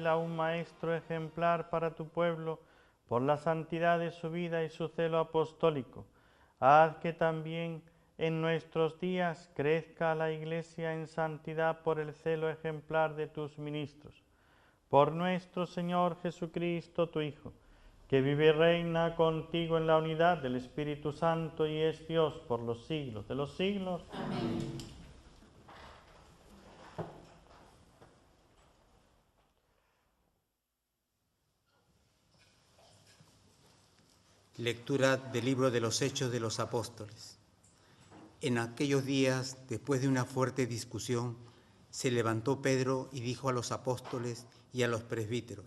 Ávila un maestro ejemplar para tu pueblo por la santidad de su vida y su celo apostólico. Haz que también en nuestros días crezca la Iglesia en santidad por el celo ejemplar de tus ministros. Por nuestro Señor Jesucristo, tu Hijo, que vive y reina contigo en la unidad del Espíritu Santo y es Dios por los siglos de los siglos. Amén. Lectura del libro de los Hechos de los Apóstoles. En aquellos días, después de una fuerte discusión, se levantó Pedro y dijo a los apóstoles y a los presbíteros: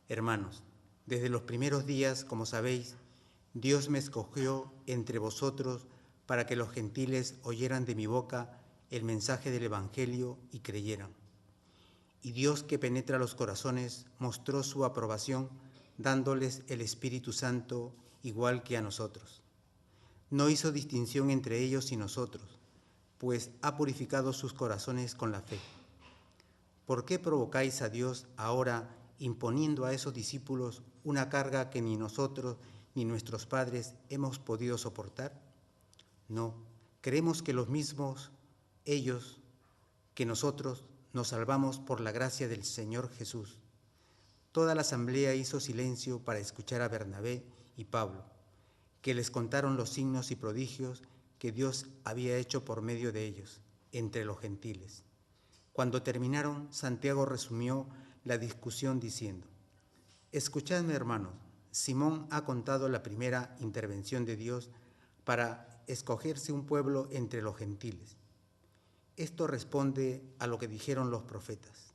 Hermanos, desde los primeros días, como sabéis, Dios me escogió entre vosotros para que los gentiles oyeran de mi boca el mensaje del Evangelio y creyeran. Y Dios, que penetra los corazones, mostró su aprobación dándoles el Espíritu Santo igual que a nosotros. No hizo distinción entre ellos y nosotros, pues ha purificado sus corazones con la fe. ¿Por qué provocáis a Dios ahora imponiendo a esos discípulos una carga que ni nosotros ni nuestros padres hemos podido soportar? No, creemos que los mismos ellos que nosotros nos salvamos por la gracia del Señor Jesús. Toda la asamblea hizo silencio para escuchar a Bernabé y Pablo, que les contaron los signos y prodigios que Dios había hecho por medio de ellos, entre los gentiles. Cuando terminaron, Santiago resumió la discusión diciendo: Escuchadme, hermanos, Simón ha contado la primera intervención de Dios para escogerse un pueblo entre los gentiles. Esto responde a lo que dijeron los profetas.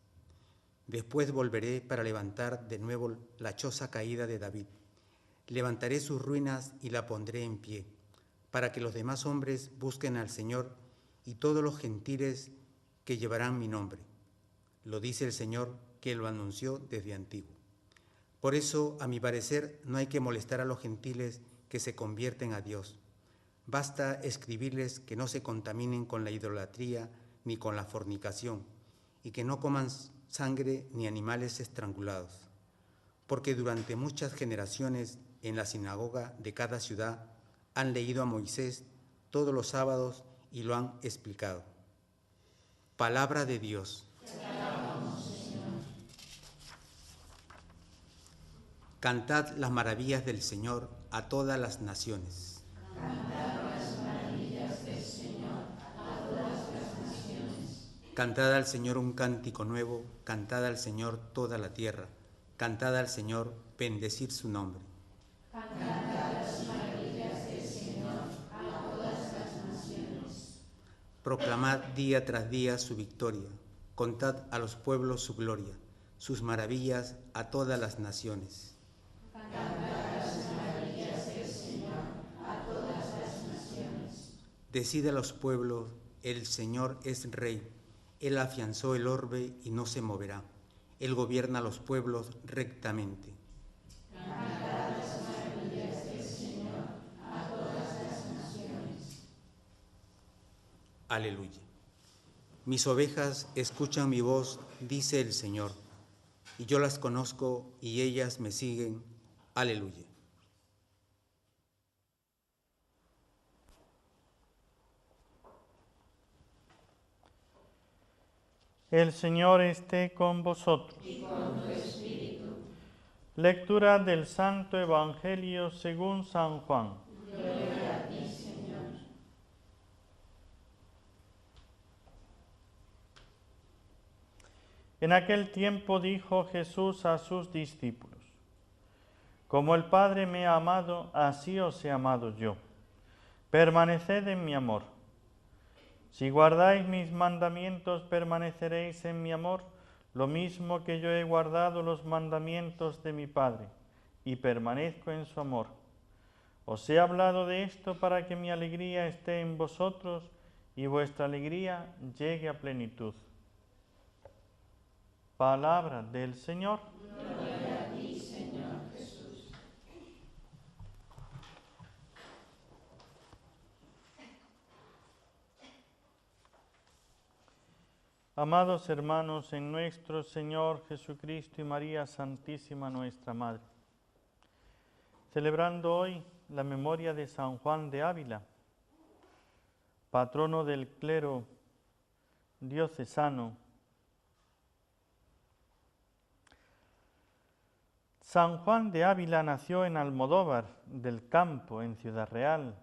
Después volveré para levantar de nuevo la choza caída de David. Levantaré sus ruinas y la pondré en pie, para que los demás hombres busquen al Señor y todos los gentiles que llevarán mi nombre. Lo dice el Señor, que lo anunció desde antiguo. Por eso, a mi parecer, no hay que molestar a los gentiles que se convierten a Dios. Basta escribirles que no se contaminen con la idolatría ni con la fornicación, y que no coman sangre ni animales estrangulados. Porque durante muchas generaciones en la sinagoga de cada ciudad han leído a Moisés todos los sábados y lo han explicado. Palabra de Dios. Te alabamos, Señor. Cantad las maravillas del Señor a todas las naciones. Cantad las maravillas del Señor a todas las naciones. Cantad al Señor un cántico nuevo, cantad al Señor toda la tierra, cantad al Señor, bendecid su nombre. Cantad las maravillas del Señor a todas las naciones. Proclamad día tras día su victoria, contad a los pueblos su gloria, sus maravillas a todas las naciones. Cantad las maravillas del Señor a todas las naciones. Decid a los pueblos, el Señor es Rey. Él afianzó el orbe y no se moverá. Él gobierna a los pueblos rectamente. Cantad las maravillas del Señor a todas las naciones. Aleluya. Mis ovejas escuchan mi voz, dice el Señor, y yo las conozco y ellas me siguen. Aleluya. El Señor esté con vosotros. Y con tu espíritu. Lectura del Santo Evangelio según San Juan. Gloria a ti, Señor. En aquel tiempo dijo Jesús a sus discípulos: Como el Padre me ha amado, así os he amado yo. Permaneced en mi amor. Si guardáis mis mandamientos, permaneceréis en mi amor, lo mismo que yo he guardado los mandamientos de mi Padre, y permanezco en su amor. Os he hablado de esto para que mi alegría esté en vosotros y vuestra alegría llegue a plenitud. Palabra del Señor. Gloria a ti, Señor Jesús. Amados hermanos, en nuestro Señor Jesucristo y María Santísima nuestra Madre, celebrando hoy la memoria de San Juan de Ávila, patrono del clero diocesano. San Juan de Ávila nació en Almodóvar del Campo, en Ciudad Real,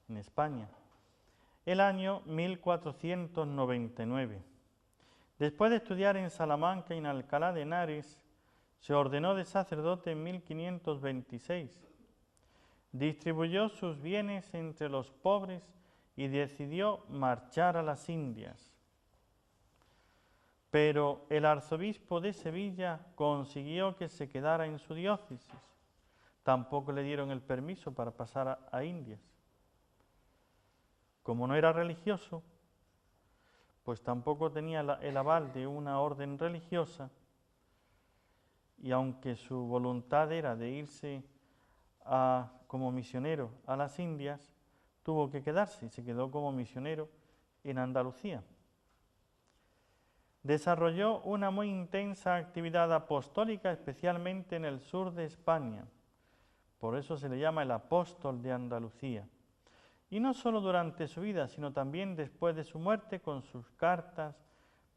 en España, el año 1499. Después de estudiar en Salamanca y en Alcalá de Henares, se ordenó de sacerdote en 1526. Distribuyó sus bienes entre los pobres y decidió marchar a las Indias. Pero el arzobispo de Sevilla consiguió que se quedara en su diócesis. Tampoco le dieron el permiso para pasar a Indias. Como no era religioso, pues tampoco tenía el aval de una orden religiosa, y aunque su voluntad era de irse como misionero a las Indias, tuvo que quedarse y se quedó como misionero en Andalucía. Desarrolló una muy intensa actividad apostólica, especialmente en el sur de España. Por eso se le llama el apóstol de Andalucía. Y no solo durante su vida, sino también después de su muerte, con sus cartas,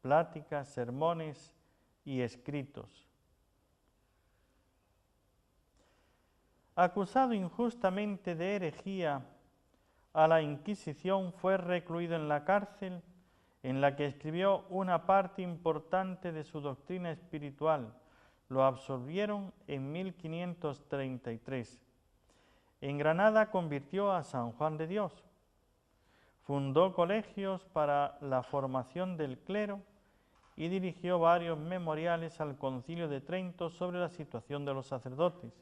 pláticas, sermones y escritos. Acusado injustamente de herejía a la Inquisición, fue recluido en la cárcel, en la que escribió una parte importante de su doctrina espiritual. Lo absolvieron en 1533. En Granada convirtió a San Juan de Dios. Fundó colegios para la formación del clero y dirigió varios memoriales al Concilio de Trento sobre la situación de los sacerdotes.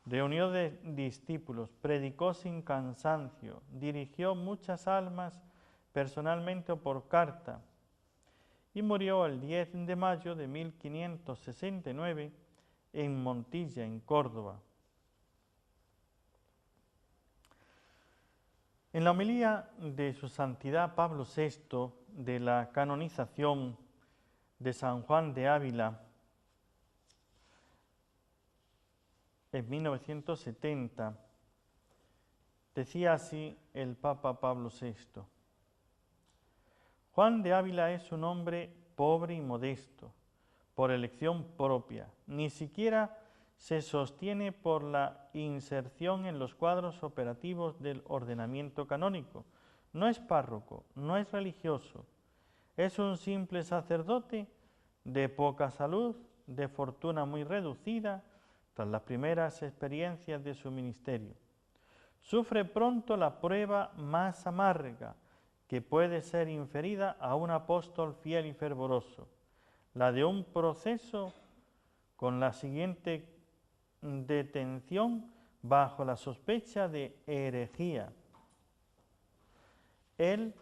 Reunió de discípulos, predicó sin cansancio, dirigió muchas almas personalmente o por carta, y murió el 10 de mayo de 1569 en Montilla, en Córdoba. En la homilía de su santidad Pablo VI de la canonización de San Juan de Ávila en 1970, decía así el Papa Pablo VI: Juan de Ávila es un hombre pobre y modesto, por elección propia, ni siquiera se sostiene por la inserción en los cuadros operativos del ordenamiento canónico. No es párroco, no es religioso, es un simple sacerdote de poca salud, de fortuna muy reducida, tras las primeras experiencias de su ministerio. Sufre pronto la prueba más amarga que puede ser inferida a un apóstol fiel y fervoroso, la de un proceso con la siguiente detención bajo la sospecha de herejía. Él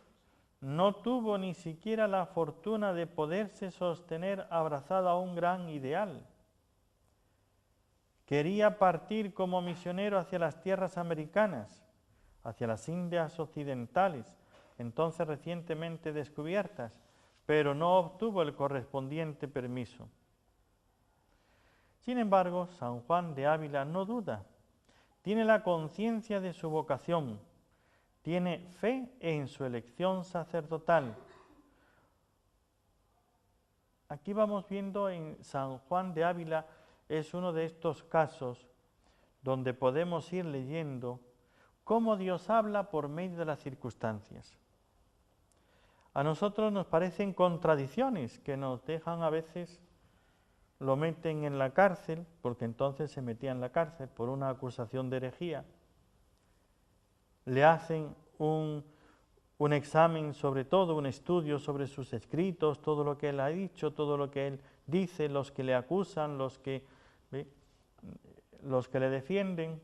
no tuvo ni siquiera la fortuna de poderse sostener abrazado a un gran ideal. Quería partir como misionero hacia las tierras americanas, hacia las Indias occidentales, entonces recientemente descubiertas, pero no obtuvo el correspondiente permiso. Sin embargo, San Juan de Ávila no duda, tiene la conciencia de su vocación, tiene fe en su elección sacerdotal. Aquí vamos viendo en San Juan de Ávila, es uno de estos casos donde podemos ir leyendo cómo Dios habla por medio de las circunstancias. A nosotros nos parecen contradicciones que nos dejan a veces, lo meten en la cárcel, porque entonces se metía en la cárcel por una acusación de herejía, le hacen un examen sobre todo, un estudio sobre sus escritos, todo lo que él ha dicho, todo lo que él dice, los que le acusan, los que le defienden,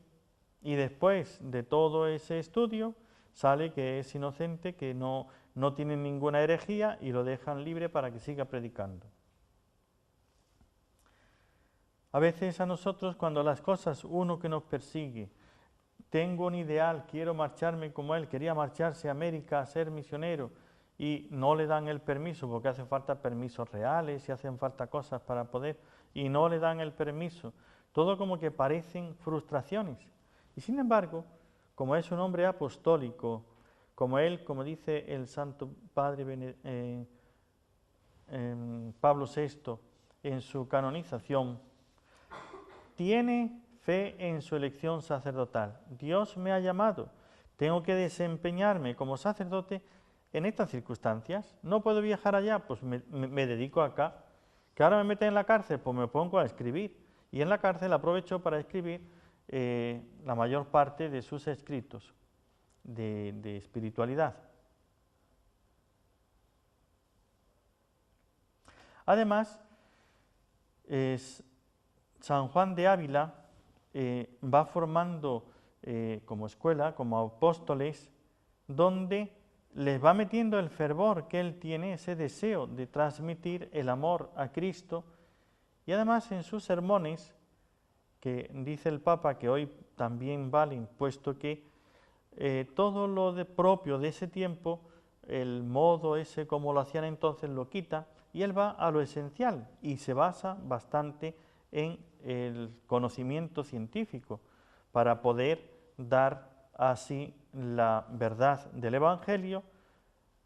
y después de todo ese estudio sale que es inocente, que no tiene ninguna herejía, y lo dejan libre para que siga predicando. A veces a nosotros, cuando las cosas, uno que nos persigue, tengo un ideal, quiero marcharme como él, quería marcharse a América a ser misionero, y no le dan el permiso porque hacen falta permisos reales y hacen falta cosas para poder, y no le dan el permiso. Todo como que parecen frustraciones. Y sin embargo, como es un hombre apostólico, como él, como dice el Santo Padre Pablo VI en su canonización, tiene fe en su elección sacerdotal. Dios me ha llamado, tengo que desempeñarme como sacerdote en estas circunstancias. No puedo viajar allá, pues me dedico acá. Que ahora me meten en la cárcel, pues me pongo a escribir. Y en la cárcel aprovecho para escribir la mayor parte de sus escritos de espiritualidad. Además, San Juan de Ávila va formando como escuela, como apóstoles, donde les va metiendo el fervor que él tiene, ese deseo de transmitir el amor a Cristo, y además en sus sermones, que dice el Papa que hoy también valen, puesto que todo lo propio de ese tiempo, el modo ese como lo hacían entonces lo quita, y él va a lo esencial y se basa bastante en el conocimiento científico para poder dar así la verdad del Evangelio,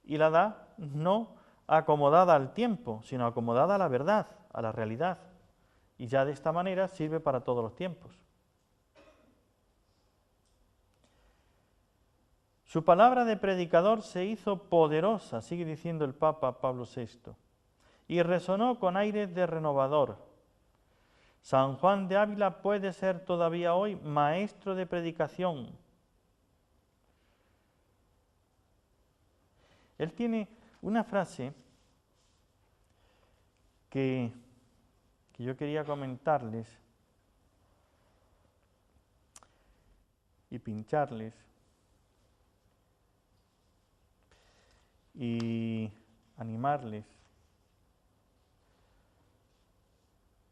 y la da no acomodada al tiempo, sino acomodada a la verdad, a la realidad, y ya de esta manera sirve para todos los tiempos. Su palabra de predicador se hizo poderosa, sigue diciendo el Papa Pablo VI, y resonó con aires de renovador. San Juan de Ávila puede ser todavía hoy maestro de predicación. Él tiene una frase que yo quería comentarles y pincharles y animarles.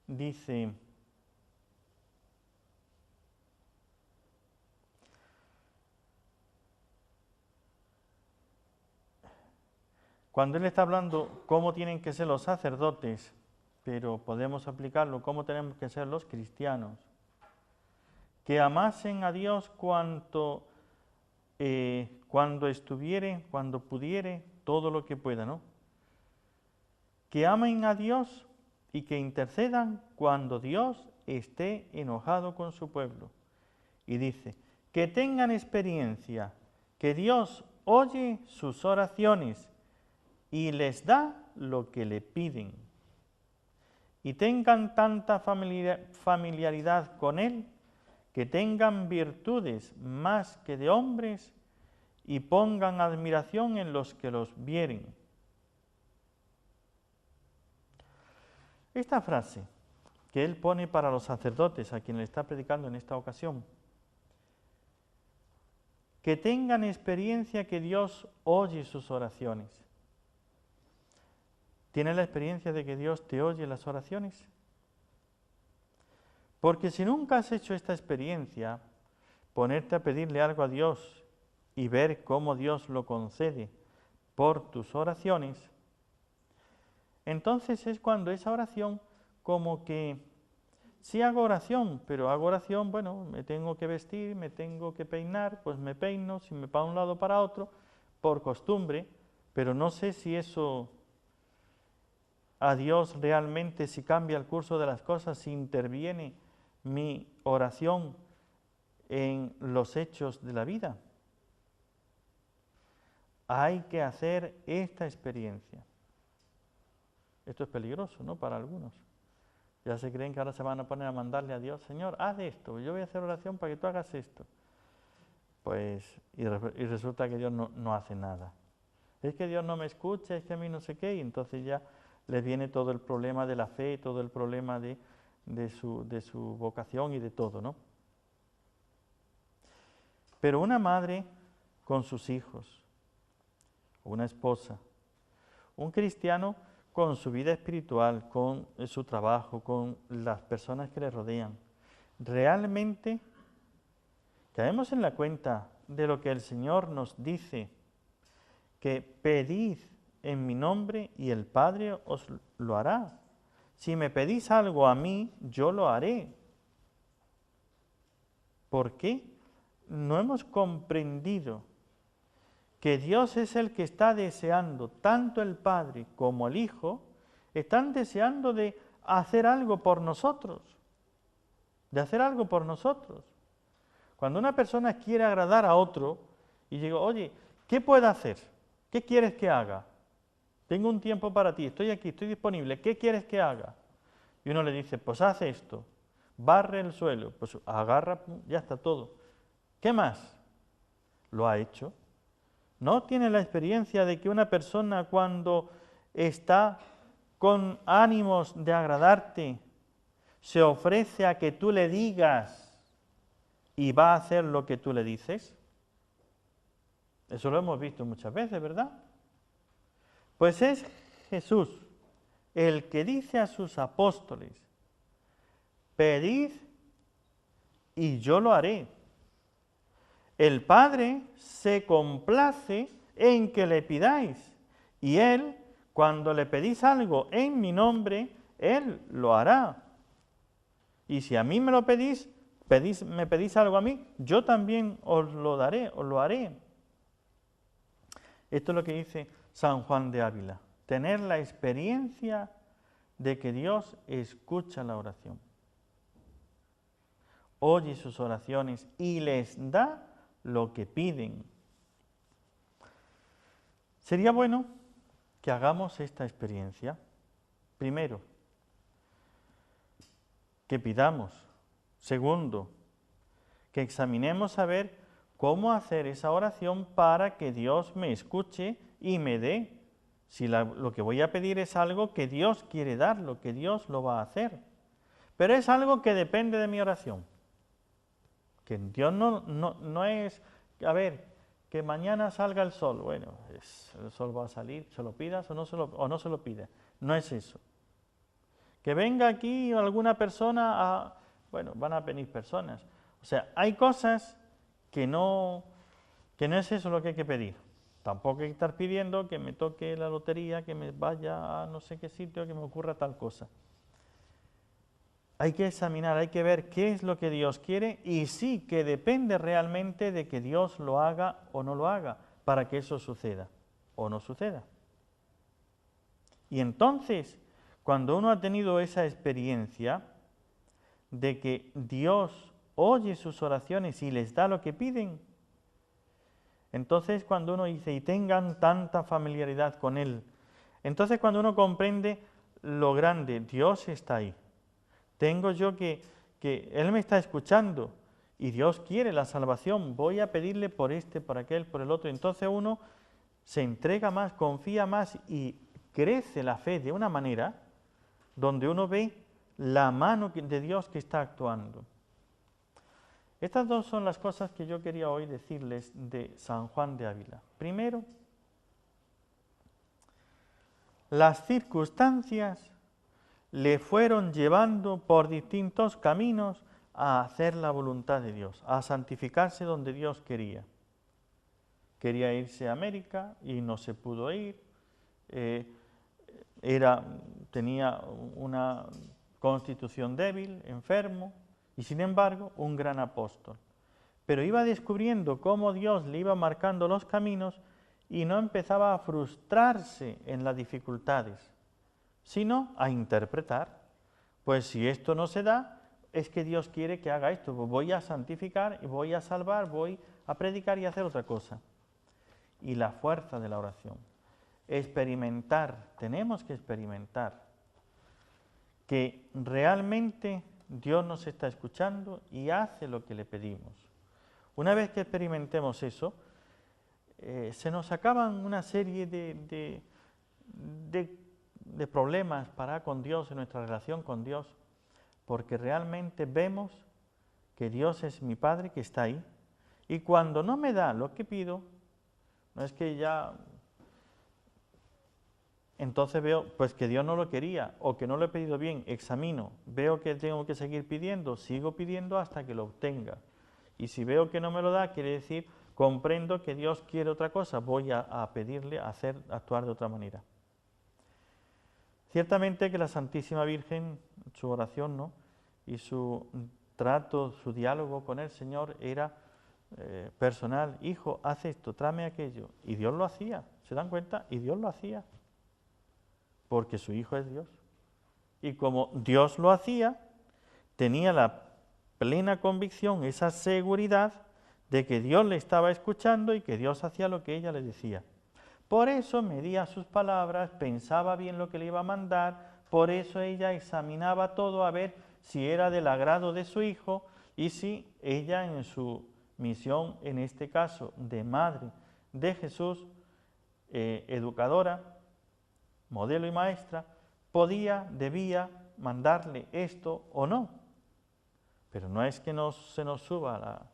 Dice: cuando él está hablando cómo tienen que ser los sacerdotes, pero podemos aplicarlo cómo tenemos que ser los cristianos, que amasen a Dios cuando estuviere, cuando pudiere, todo lo que pueda, ¿no? Que amen a Dios y que intercedan cuando Dios esté enojado con su pueblo. Y dice, que tengan experiencia, que Dios oye sus oraciones y les da lo que le piden. Y tengan tanta familiaridad con Él, que tengan virtudes más que de hombres y pongan admiración en los que los vieren. Esta frase que él pone para los sacerdotes a quien le está predicando en esta ocasión, que tengan experiencia que Dios oye sus oraciones. ¿Tienes la experiencia de que Dios te oye las oraciones? Porque si nunca has hecho esta experiencia, ponerte a pedirle algo a Dios y ver cómo Dios lo concede por tus oraciones, entonces es cuando esa oración como que sí hago oración, pero hago oración, bueno, me tengo que vestir, me tengo que peinar, pues me peino, si me para un lado para otro, por costumbre, pero no sé si eso a Dios realmente, si cambia el curso de las cosas, si interviene mi oración en los hechos de la vida. Hay que hacer esta experiencia. Esto es peligroso, ¿no? Para algunos. Ya se creen que ahora se van a poner a mandarle a Dios, Señor, haz esto, yo voy a hacer oración para que tú hagas esto. Pues, y resulta que Dios no hace nada. Es que Dios no me escucha, es que a mí no sé qué, y entonces ya les viene todo el problema de la fe, todo el problema de su vocación y de todo, ¿no? Pero una madre con sus hijos, una esposa, un cristiano con su vida espiritual, con su trabajo, con las personas que le rodean, realmente caemos en la cuenta de lo que el Señor nos dice, que pedid en mi nombre y el Padre os lo hará. Si me pedís algo a mí, yo lo haré. ¿Por qué? No hemos comprendido que Dios es el que está deseando, tanto el Padre como el Hijo, están deseando de hacer algo por nosotros, de hacer algo por nosotros. Cuando una persona quiere agradar a otro y digo, oye, ¿qué puedo hacer? ¿Qué quieres que haga? Tengo un tiempo para ti, estoy aquí, estoy disponible, ¿qué quieres que haga? Y uno le dice, pues haz esto, barre el suelo, pues agarra, ya está todo. ¿Qué más? Lo ha hecho. ¿No tiene la experiencia de que una persona cuando está con ánimos de agradarte, se ofrece a que tú le digas y va a hacer lo que tú le dices? Eso lo hemos visto muchas veces, ¿verdad? Pues es Jesús el que dice a sus apóstoles, pedid y yo lo haré. El Padre se complace en que le pidáis, y Él, cuando le pedís algo en mi nombre, Él lo hará. Y si a mí me lo pedís, me pedís algo a mí, yo también os lo daré, os lo haré. Esto es lo que dice San Juan de Ávila, tener la experiencia de que Dios escucha la oración, oye sus oraciones y les da lo que piden. Sería bueno que hagamos esta experiencia. Primero, que pidamos. Segundo, que examinemos a ver cómo hacer esa oración para que Dios me escuche y me dé. Si lo que voy a pedir es algo que Dios quiere dar, lo que Dios lo va a hacer. Pero es algo que depende de mi oración. Que Dios no es, a ver, que mañana salga el sol. Bueno, el sol va a salir, se lo pidas o no se lo pidas. No es eso. Que venga aquí alguna persona bueno, van a venir personas. O sea, hay cosas que no es eso lo que hay que pedir. Tampoco hay que estar pidiendo que me toque la lotería, que me vaya a no sé qué sitio, que me ocurra tal cosa. Hay que examinar, hay que ver qué es lo que Dios quiere y sí que depende realmente de que Dios lo haga o no lo haga para que eso suceda o no suceda. Y entonces, cuando uno ha tenido esa experiencia de que Dios oye sus oraciones y les da lo que piden, entonces cuando uno dice, y tengan tanta familiaridad con Él, entonces cuando uno comprende lo grande, Dios está ahí. Tengo yo que Él me está escuchando y Dios quiere la salvación, voy a pedirle por este, por aquel, por el otro. Entonces uno se entrega más, confía más y crece la fe de una manera donde uno ve la mano de Dios que está actuando. Estas dos son las cosas que yo quería hoy decirles de San Juan de Ávila. Primero, las circunstancias le fueron llevando por distintos caminos a hacer la voluntad de Dios, a santificarse donde Dios quería. Quería irse a América y no se pudo ir. Tenía una constitución débil, enfermo, y sin embargo un gran apóstol. Pero iba descubriendo cómo Dios le iba marcando los caminos y no empezaba a frustrarse en las dificultades, sino a interpretar. Pues si esto no se da, es que Dios quiere que haga esto, pues voy a santificar y voy a salvar, voy a predicar y a hacer otra cosa. Y la fuerza de la oración. Experimentar, tenemos que experimentar que realmente Dios nos está escuchando y hace lo que le pedimos. Una vez que experimentemos eso, se nos acaban una serie de problemas para con Dios, en nuestra relación con Dios, porque realmente vemos que Dios es mi Padre que está ahí, y cuando no me da lo que pido, no es que ya... Entonces veo pues que Dios no lo quería o que no lo he pedido bien, examino, veo que tengo que seguir pidiendo, sigo pidiendo hasta que lo obtenga. Y si veo que no me lo da, quiere decir comprendo que Dios quiere otra cosa, voy a pedirle actuar de otra manera. Ciertamente que la Santísima Virgen, su oración, ¿no?, y su trato, su diálogo con el Señor era personal. Hijo, haz esto, tráeme aquello. Y Dios lo hacía, ¿se dan cuenta? Y Dios lo hacía, porque su Hijo es Dios. Y como Dios lo hacía, tenía la plena convicción, esa seguridad de que Dios le estaba escuchando y que Dios hacía lo que ella le decía. Por eso medía sus palabras, pensaba bien lo que le iba a mandar, por eso ella examinaba todo a ver si era del agrado de su hijo y si ella en su misión, en este caso de madre de Jesús, educadora, modelo y maestra, podía, debía mandarle esto o no. Pero no es que se nos suba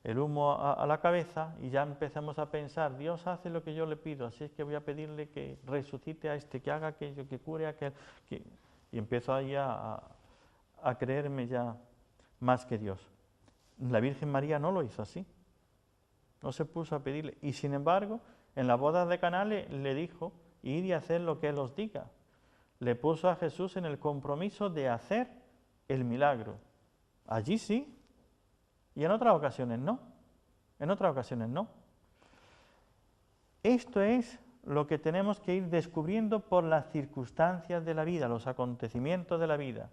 el humo a la cabeza y ya empezamos a pensar, Dios hace lo que yo le pido, así es que voy a pedirle que resucite a este, que haga aquello, que cure a aquel, y empiezo ahí a creerme ya más que Dios. La Virgen María no lo hizo así, no se puso a pedirle, y sin embargo, en la boda de Caná le dijo, id y haced lo que Él os diga. Le puso a Jesús en el compromiso de hacer el milagro. Allí sí, y en otras ocasiones no. En otras ocasiones no. Esto es lo que tenemos que ir descubriendo por las circunstancias de la vida, los acontecimientos de la vida.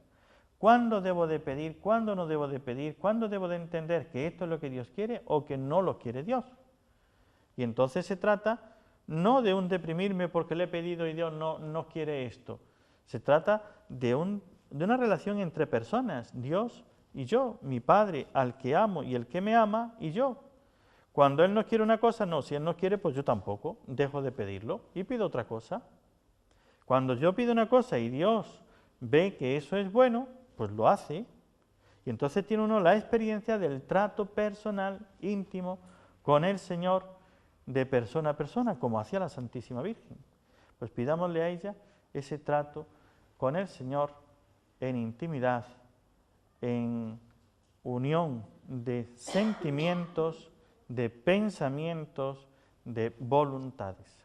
¿Cuándo debo de pedir? ¿Cuándo no debo de pedir? ¿Cuándo debo de entender que esto es lo que Dios quiere o que no lo quiere Dios? Y entonces se trata no de un deprimirme porque le he pedido y Dios no quiere esto. Se trata de una relación entre personas, Dios y yo, mi Padre, al que amo y el que me ama, y yo. Cuando Él no quiere una cosa, no, si Él no quiere, pues yo tampoco, dejo de pedirlo y pido otra cosa. Cuando yo pido una cosa y Dios ve que eso es bueno, pues lo hace. Y entonces tiene uno la experiencia del trato personal, íntimo, con el Señor, de persona a persona, como hacía la Santísima Virgen. Pues pidámosle a ella ese trato con el Señor en intimidad, en unión de sentimientos, de pensamientos, de voluntades.